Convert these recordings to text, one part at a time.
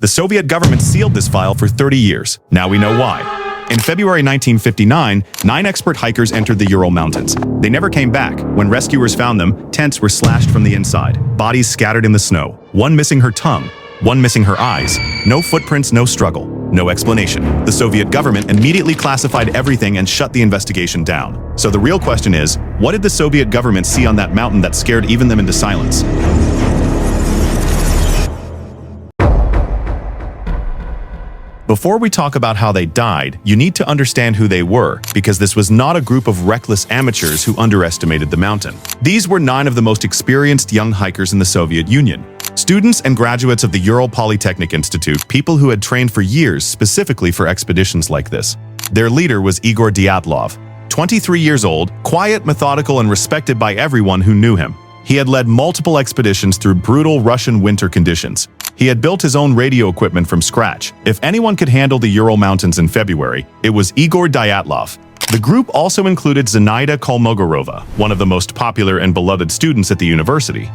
The Soviet government sealed this file for 30 years. Now we know why. In February 1959, 9 expert hikers entered the Ural Mountains. They never came back. When rescuers found them, tents were slashed from the inside, bodies scattered in the snow, one missing her tongue, one missing her eyes. No footprints, no struggle, no explanation. The Soviet government immediately classified everything and shut the investigation down. So the real question is, what did the Soviet government see on that mountain that scared even them into silence? Before we talk about how they died, you need to understand who they were, because this was not a group of reckless amateurs who underestimated the mountain. These were 9 of the most experienced young hikers in the Soviet Union. Students and graduates of the Ural Polytechnic Institute, people who had trained for years specifically for expeditions like this. Their leader was Igor Dyatlov, 23 years old, quiet, methodical, and respected by everyone who knew him. He had led multiple expeditions through brutal Russian winter conditions. He had built his own radio equipment from scratch. If anyone could handle the Ural Mountains in February, it was Igor Dyatlov. The group also included Zinaida Kolmogorova, one of the most popular and beloved students at the university.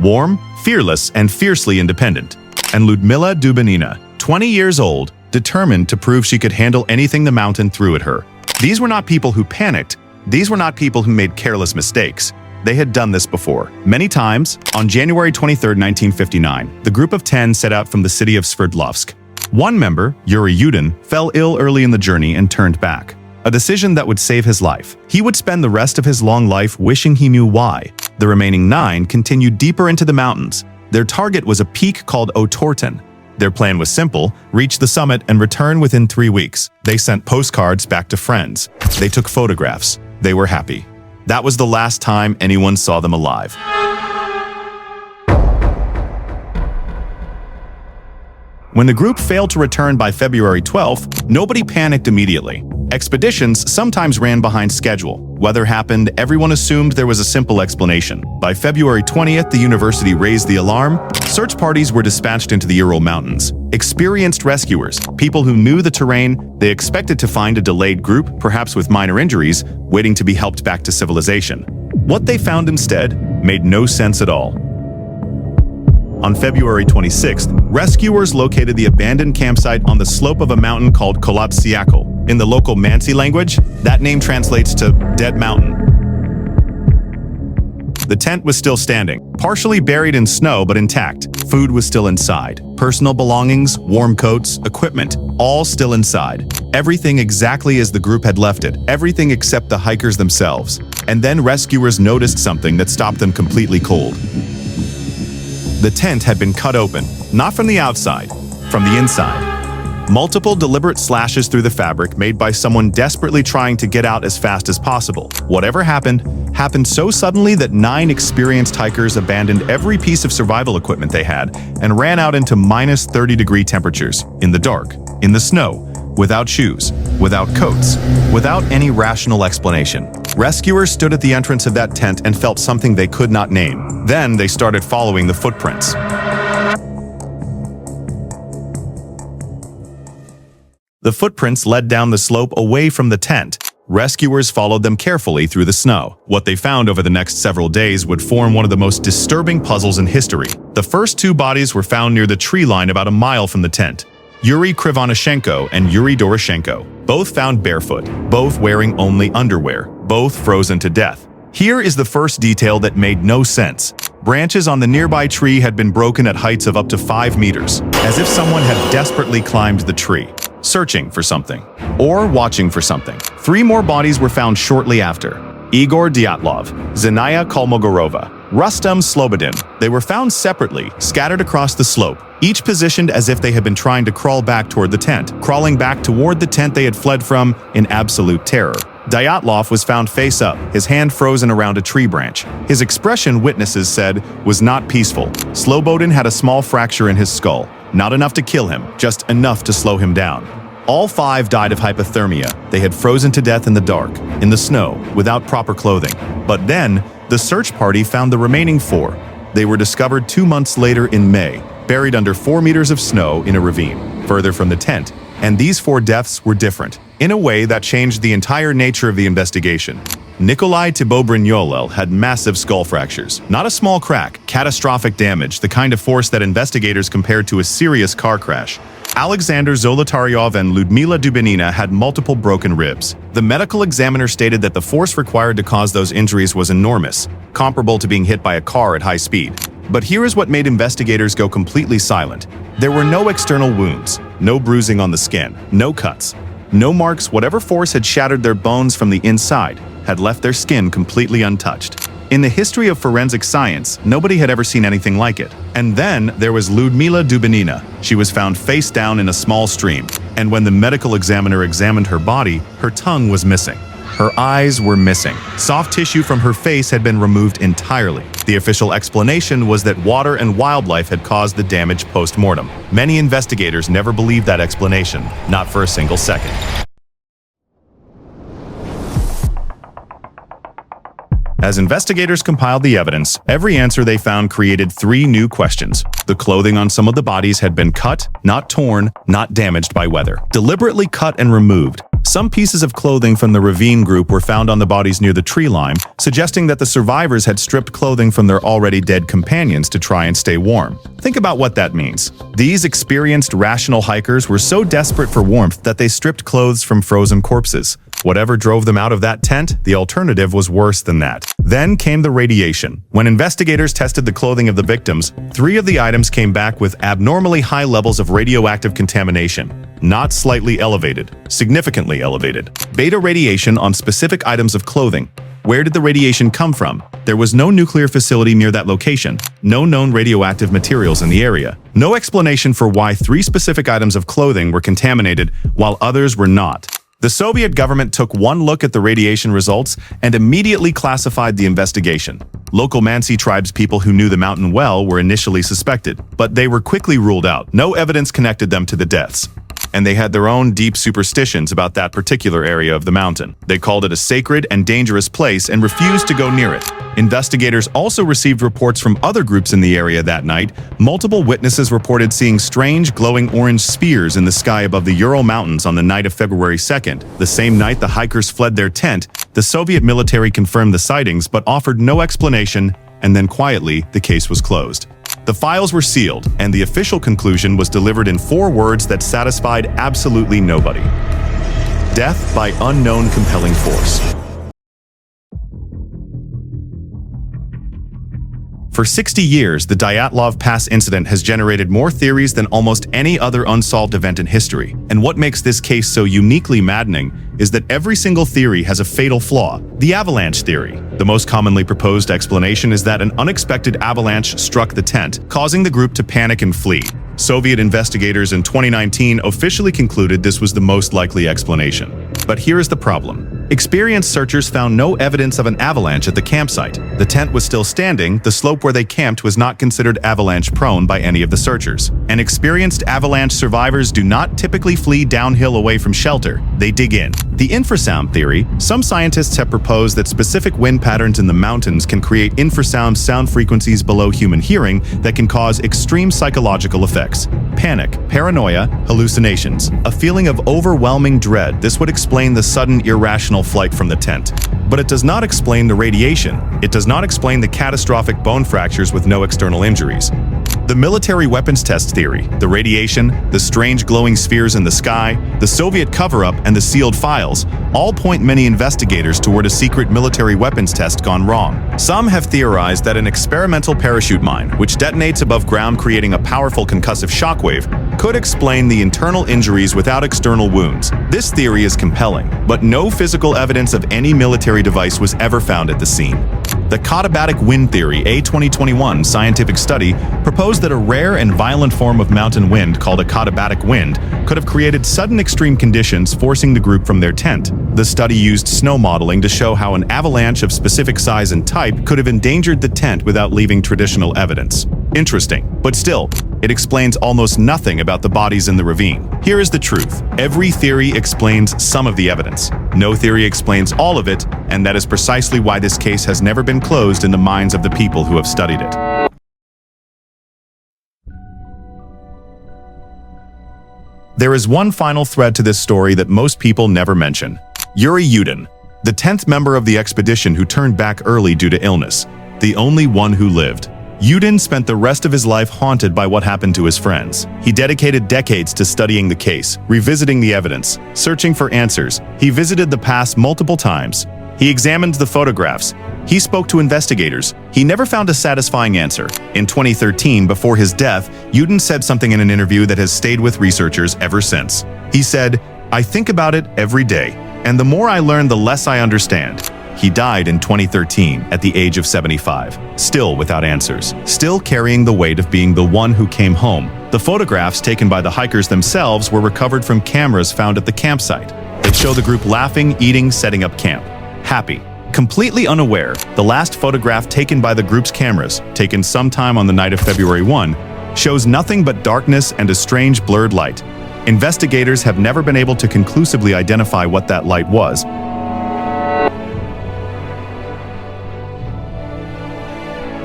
Warm, fearless, and fiercely independent. And Lyudmila Dubinina, 20 years old, determined to prove she could handle anything the mountain threw at her. These were not people who panicked. These were not people who made careless mistakes. They had done this before. Many times. On January 23, 1959, the group of 10 set out from the city of Sverdlovsk. One member, Yuri Yudin, fell ill early in the journey and turned back. A decision that would save his life. He would spend the rest of his long life wishing he knew why. The remaining 9 continued deeper into the mountains. Their target was a peak called Otorten. Their plan was simple: reach the summit and return within 3 weeks. They sent postcards back to friends. They took photographs. They were happy. That was the last time anyone saw them alive. When the group failed to return by February 12th, nobody panicked immediately. Expeditions sometimes ran behind schedule. Weather happened, everyone assumed there was a simple explanation. By February 20th, the university raised the alarm. Search parties were dispatched into the Ural Mountains. Experienced rescuers, people who knew the terrain, they expected to find a delayed group, perhaps with minor injuries, waiting to be helped back to civilization. What they found instead made no sense at all. On February 26th, rescuers located the abandoned campsite on the slope of a mountain called Kolapsyakal. In the local Mansi language, that name translates to Dead Mountain. The tent was still standing, partially buried in snow but intact. Food was still inside. Personal belongings, warm coats, equipment, all still inside. Everything exactly as the group had left it, everything except the hikers themselves. And then rescuers noticed something that stopped them completely cold. The tent had been cut open, not from the outside, from the inside. Multiple deliberate slashes through the fabric made by someone desperately trying to get out as fast as possible. Whatever happened so suddenly that 9 experienced hikers abandoned every piece of survival equipment they had and ran out into minus 30-degree temperatures, in the dark, in the snow, without shoes, without coats, without any rational explanation. Rescuers stood at the entrance of that tent and felt something they could not name. Then they started following the footprints. The footprints led down the slope away from the tent. Rescuers followed them carefully through the snow. What they found over the next several days would form one of the most disturbing puzzles in history. The first 2 bodies were found near the tree line about a mile from the tent. Yuri Krivonishenko and Yuri Doroshenko, both found barefoot, both wearing only underwear, both frozen to death. Here is the first detail that made no sense. Branches on the nearby tree had been broken at heights of up to 5 meters, as if someone had desperately climbed the tree, searching for something, or watching for something. 3 more bodies were found shortly after. Igor Dyatlov, Zinaida Kolmogorova, Rustam Slobodin. They were found separately, scattered across the slope, each positioned as if they had been trying to crawl back toward the tent, crawling back toward the tent they had fled from in absolute terror. Dyatlov was found face up, his hand frozen around a tree branch. His expression, witnesses said, was not peaceful. Slobodin had a small fracture in his skull. Not enough to kill him, just enough to slow him down. All 5 died of hypothermia. They had frozen to death in the dark, in the snow, without proper clothing. But then, the search party found the remaining 4. They were discovered 2 months later in May, buried under 4 meters of snow in a ravine, further from the tent. And these 4 deaths were different, in a way that changed the entire nature of the investigation. Nikolai Thibault-Brignolel had massive skull fractures. Not a small crack, catastrophic damage, the kind of force that investigators compared to a serious car crash. Alexander Zolotaryov and Ludmila Dubinina had multiple broken ribs. The medical examiner stated that the force required to cause those injuries was enormous, comparable to being hit by a car at high speed. But here is what made investigators go completely silent. There were no external wounds, no bruising on the skin, no cuts, no marks. Whatever force had shattered their bones from the inside had left their skin completely untouched. In the history of forensic science, nobody had ever seen anything like it. And then there was Ludmila Dubinina. She was found face down in a small stream, and when the medical examiner examined her body, her tongue was missing. Her eyes were missing. Soft tissue from her face had been removed entirely. The official explanation was that water and wildlife had caused the damage post-mortem. Many investigators never believed that explanation, not for a single second. As investigators compiled the evidence, every answer they found created 3 new questions. The clothing on some of the bodies had been cut, not torn, not damaged by weather. Deliberately cut and removed. Some pieces of clothing from the ravine group were found on the bodies near the tree line, suggesting that the survivors had stripped clothing from their already dead companions to try and stay warm. Think about what that means. These experienced, rational hikers were so desperate for warmth that they stripped clothes from frozen corpses. Whatever drove them out of that tent, the alternative was worse than that. Then came the radiation. When investigators tested the clothing of the victims, 3 of the items came back with abnormally high levels of radioactive contamination. Not slightly elevated, significantly elevated. Beta radiation on specific items of clothing. Where did the radiation come from? There was no nuclear facility near that location, no known radioactive materials in the area. No explanation for why 3 specific items of clothing were contaminated while others were not. The Soviet government took one look at the radiation results and immediately classified the investigation. Local Mansi tribespeople who knew the mountain well were initially suspected, but they were quickly ruled out. No evidence connected them to the deaths. And they had their own deep superstitions about that particular area of the mountain. They called it a sacred and dangerous place and refused to go near it. Investigators also received reports from other groups in the area that night. Multiple witnesses reported seeing strange glowing orange spheres in the sky above the Ural Mountains on the night of February 2nd. The same night the hikers fled their tent, the Soviet military confirmed the sightings but offered no explanation, and then quietly, the case was closed. The files were sealed, and the official conclusion was delivered in 4 words that satisfied absolutely nobody. Death by unknown compelling force. For 60 years, the Dyatlov Pass incident has generated more theories than almost any other unsolved event in history. And what makes this case so uniquely maddening is that every single theory has a fatal flaw: the avalanche theory. The most commonly proposed explanation is that an unexpected avalanche struck the tent, causing the group to panic and flee. Soviet investigators in 2019 officially concluded this was the most likely explanation. But here is the problem. Experienced searchers found no evidence of an avalanche at the campsite. The tent was still standing, the slope where they camped was not considered avalanche-prone by any of the searchers. And experienced avalanche survivors do not typically flee downhill away from shelter, they dig in. The infrasound theory: some scientists have proposed that specific wind patterns in the mountains can create infrasound sound frequencies below human hearing that can cause extreme psychological effects. Panic, paranoia, hallucinations, a feeling of overwhelming dread. This would explain the sudden irrational flight from the tent. But it does not explain the radiation. It does not explain the catastrophic bone fractures with no external injuries. The military weapons test theory, the radiation, the strange glowing spheres in the sky, the Soviet cover-up, and the sealed files all point many investigators toward a secret military weapons test gone wrong. Some have theorized that an experimental parachute mine, which detonates above ground creating a powerful concussive shockwave, could explain the internal injuries without external wounds. This theory is compelling, but no physical evidence of any military device was ever found at the scene. The katabatic wind theory, a 2021 scientific study, proposed that a rare and violent form of mountain wind called a katabatic wind could have created sudden extreme conditions, forcing the group from their tent. The study used snow modeling to show how an avalanche of specific size and type could have endangered the tent without leaving traditional evidence. Interesting, but still, it explains almost nothing about the bodies in the ravine. Here is the truth. Every theory explains some of the evidence. No theory explains all of it, and that is precisely why this case has never been closed in the minds of the people who have studied it. There is one final thread to this story that most people never mention. Yuri Yudin. the 10th member of the expedition who turned back early due to illness, the only one who lived. Yudin spent the rest of his life haunted by what happened to his friends. He dedicated decades to studying the case, revisiting the evidence, searching for answers. He visited the past multiple times. He examined the photographs. He spoke to investigators. He never found a satisfying answer. In 2013, before his death, Yudin said something in an interview that has stayed with researchers ever since. He said, "I think about it every day, and the more I learn, the less I understand." He died in 2013 at the age of 75, still without answers, still carrying the weight of being the one who came home. The photographs taken by the hikers themselves were recovered from cameras found at the campsite. They show the group laughing, eating, setting up camp. Happy. Completely unaware, the last photograph taken by the group's cameras, taken sometime on the night of February 1, shows nothing but darkness and a strange blurred light. Investigators have never been able to conclusively identify what that light was.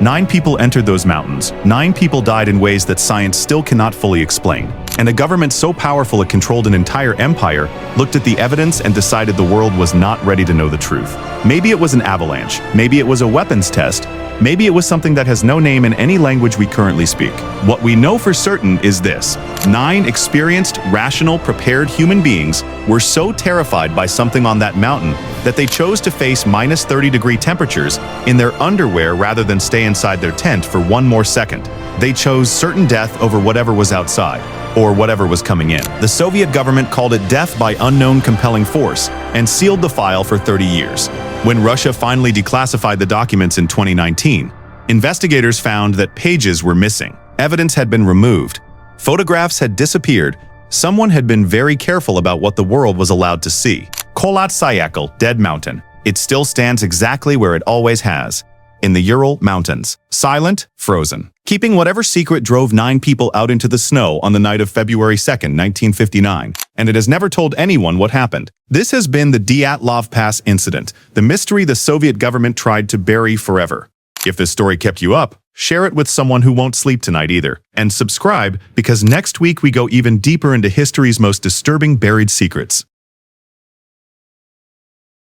9 people entered those mountains. 9 people died in ways that science still cannot fully explain. And a government so powerful it controlled an entire empire looked at the evidence and decided the world was not ready to know the truth. Maybe it was an avalanche. Maybe it was a weapons test. Maybe it was something that has no name in any language we currently speak. What we know for certain is this: 9 experienced, rational, prepared human beings were so terrified by something on that mountain that they chose to face minus 30-degree temperatures in their underwear rather than stay inside their tent for one more second. They chose certain death over whatever was outside, or whatever was coming in. The Soviet government called it death by unknown compelling force and sealed the file for 30 years. When Russia finally declassified the documents in 2019, investigators found that pages were missing. Evidence had been removed. Photographs had disappeared. Someone had been very careful about what the world was allowed to see. Kholat Syakhl, Dead Mountain. It still stands exactly where it always has, in the Ural Mountains. Silent, frozen. Keeping whatever secret drove 9 people out into the snow on the night of February 2nd, 1959, and it has never told anyone what happened. This has been the Dyatlov Pass incident, the mystery the Soviet government tried to bury forever. If this story kept you up, share it with someone who won't sleep tonight either. And subscribe, because next week we go even deeper into history's most disturbing buried secrets.